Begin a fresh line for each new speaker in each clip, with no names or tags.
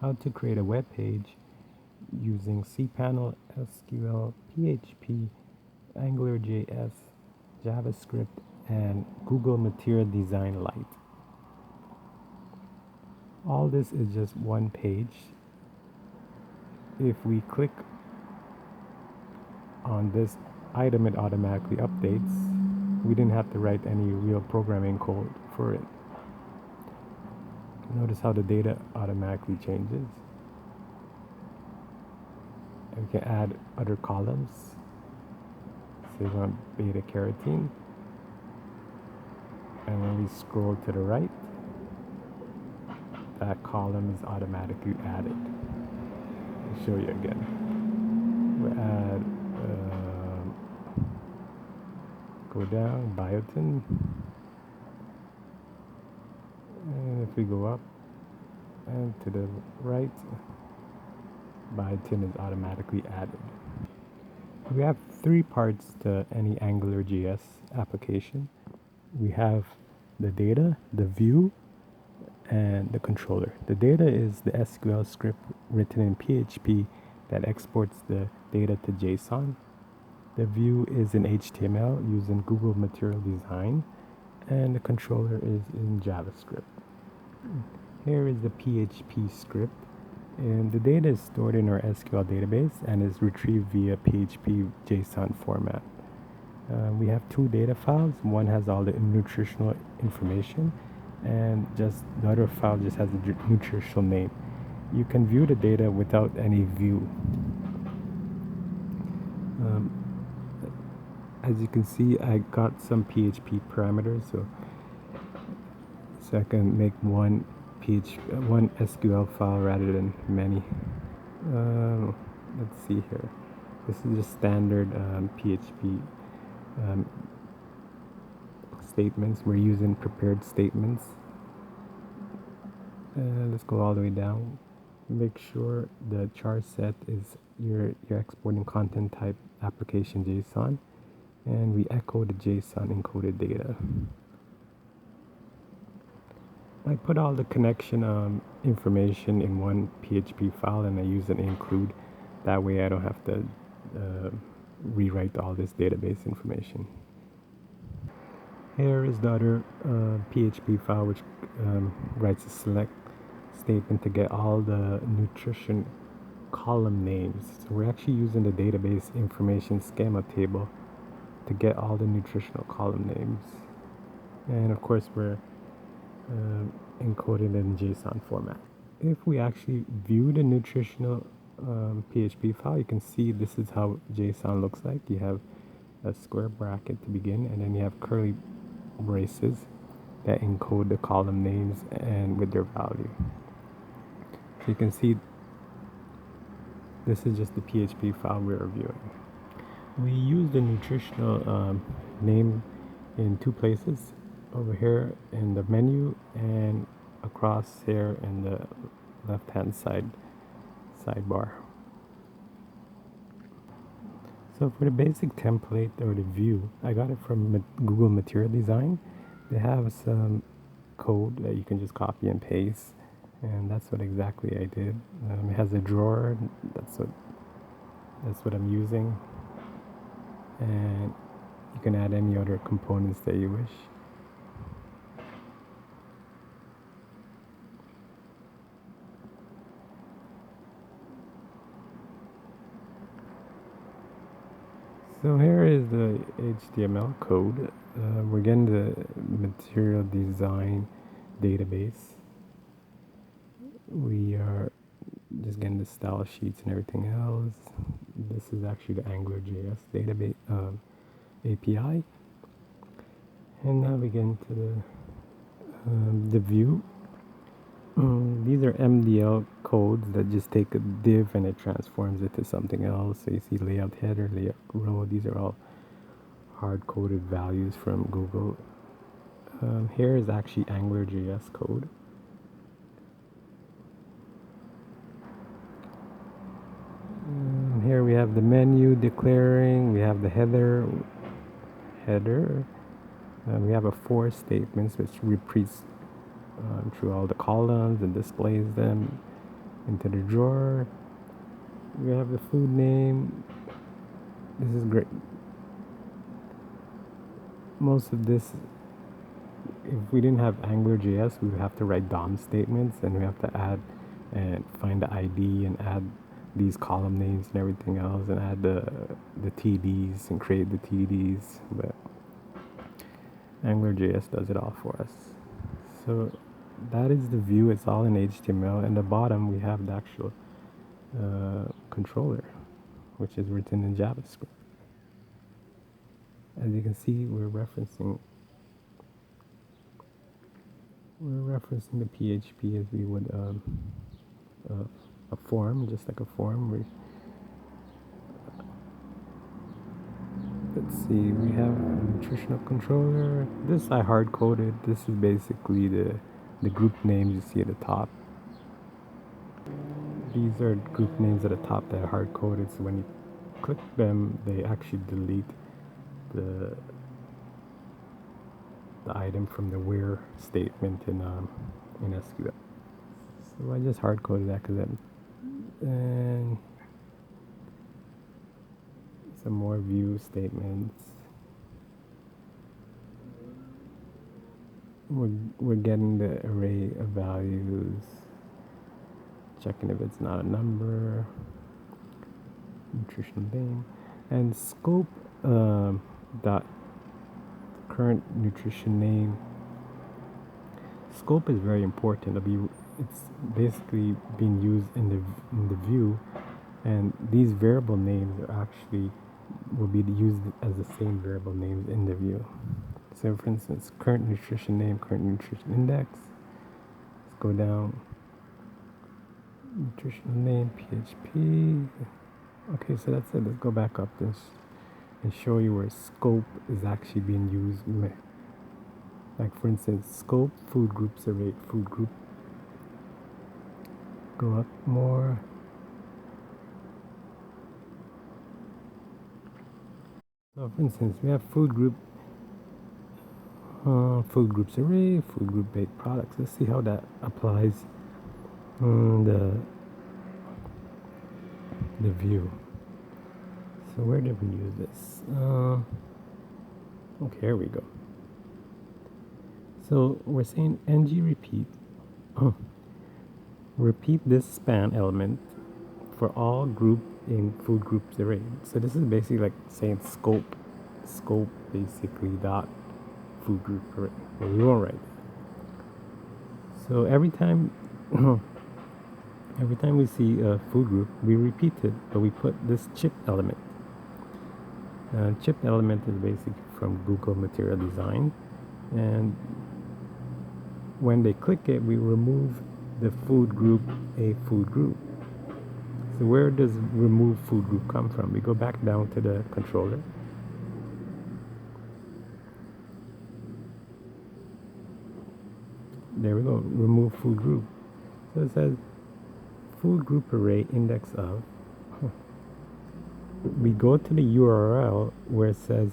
how to create a web page using cPanel, SQL, PHP, AngularJs, JavaScript, and Google Material Design Lite. All this is just one page. If we click on this item, it automatically updates. We didn't have to write any real programming code for it. Notice how the data automatically changes. And we can add other columns. Say we want beta carotene. And when we scroll to the right, that column is automatically added. I'll show you again. We add, go down, biotin. And if we go up and to the right, biotin is automatically added. We have three parts to any AngularJS application. We have the data, the view, and the controller. The data is the SQL script written in PHP that exports the data to JSON. The view is in HTML using Google Material Design, and the controller is in JavaScript. Here is the PHP script, and the data is stored in our SQL database and is retrieved via PHP JSON format. We have two data files. One has all the nutritional information, and just the other file just has the nutritional name. You can view the data without any view. As you can see, I got some PHP parameters, so I can make one SQL file rather than many. Let's see here. This is just standard PHP statements. We're using prepared statements. Let's go all the way down. Make sure the char set is you're exporting content type application JSON, and we echo the JSON encoded data. I put all the connection information in one PHP file, and I use an include. That way I don't have to rewrite all this database information. Here is the other PHP file which writes a select statement to get all the nutrition column names. So we're actually using the database information schema table to get all the nutritional column names. And of course we're encoded in JSON format. If we actually view the nutritional PHP file, you can see this is how JSON looks like. You have a square bracket to begin, and then you have curly braces that encode the column names and with their value. So you can see this is just the PHP file we're viewing. We use the nutritional name in two places, over here in the menu and across here in the left hand sidebar. So for the basic template or the view, I got it from Google Material Design. They have some code that you can just copy and paste, and that's what exactly I did. It has a drawer. That's what I'm using, and you can add any other components that you wish. So here is the HTML code. We're getting the material design database. We are just getting the style sheets and everything else. This is actually the AngularJS database API. And now we get into the view. These are MDL codes that just take a div and it transforms it to something else. So you see layout header, layout row. These are all hard-coded values from Google. Here is actually AngularJS code. Here we have the menu declaring. We have the header. We have a for statements which repeats through all the columns and displays them. into the drawer. We have the food name. This is great. Most of this, if we didn't have AngularJS, we would have to write DOM statements, and we have to add and find the ID and add these column names and everything else, and add the TDs and create the TDs. But AngularJS does it all for us. So that is the view. It's all in HTML. And the bottom we have the actual controller, which is written in JavaScript. As you can see, we're referencing the PHP as we would a form, just like a form. Let's see, we have a nutritional controller. This I hard coded. This is basically the group names you see at the top. These are group names at the top that are hard coded, so when you click them, they actually delete the item from the where statement in SQL. So I just hard coded that because and some more view statements. We're getting the array of values, checking if it's not a number, nutritional name, and scope dot current nutrition name. Scope is very important. It's basically being used in the view, and these variable names are actually will be used as the same variable names in the view. So for instance, current nutrition name, current nutrition index. Let's go down. Nutritional name, PHP. Okay, so that's it. Let's go back up this and show you where scope is actually being used. Like for instance, scope, food groups array, food group. Go up more. So for instance, we have food group, food groups array, food group baked products. Let's see how that applies the view. So where did we use this? Okay, here we go. So we're saying ng repeat. Repeat this span element for all group in food groups array. So this is basically like saying scope basically dot food group array. Well, we won't write that. So every time we see a food group, we repeat it, but we put this chip element. Chip element is basically from Google Material Design, and when they click it, we remove the food group a food group. So where does remove food group come from? We go back down to the controller. There we go, remove food group. So it says food group array index of. We go to the URL where it says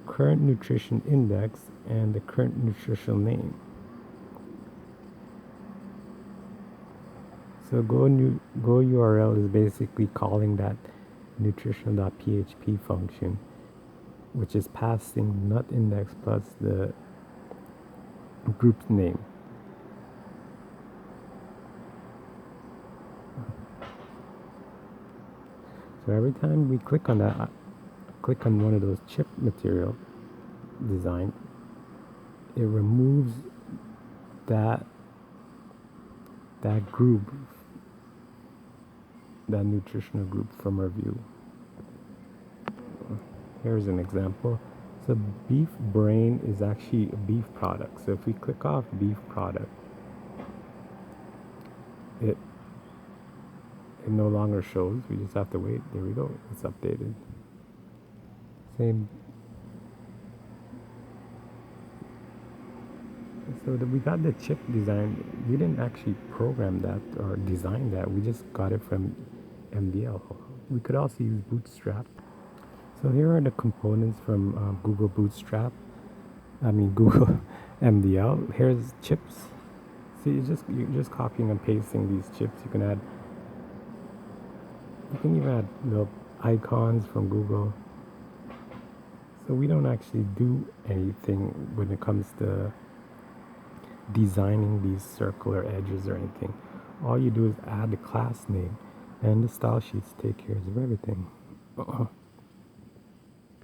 current nutrition index and the current nutritional name. So go URL is basically calling that nutritional.php function, which is passing nut index plus the group's name. So every time we click on that, click on one of those chip material design, it removes that group, that nutritional group from our view. Here's an example. So beef brain is actually a beef product. So if we click off beef product, it no longer shows. We just have to wait. There we go. It's updated. Same. So we got the chip design. We didn't actually program that or design that. We just got it from MDL. We could also use Bootstrap. So here are the components from Google Bootstrap. Google MDL. Here's chips. See, you're just copying and pasting these chips. You can add You can even add little icons from Google. So we don't actually do anything when it comes to designing these circular edges or anything. All you do is add the class name, and the style sheets take care of everything.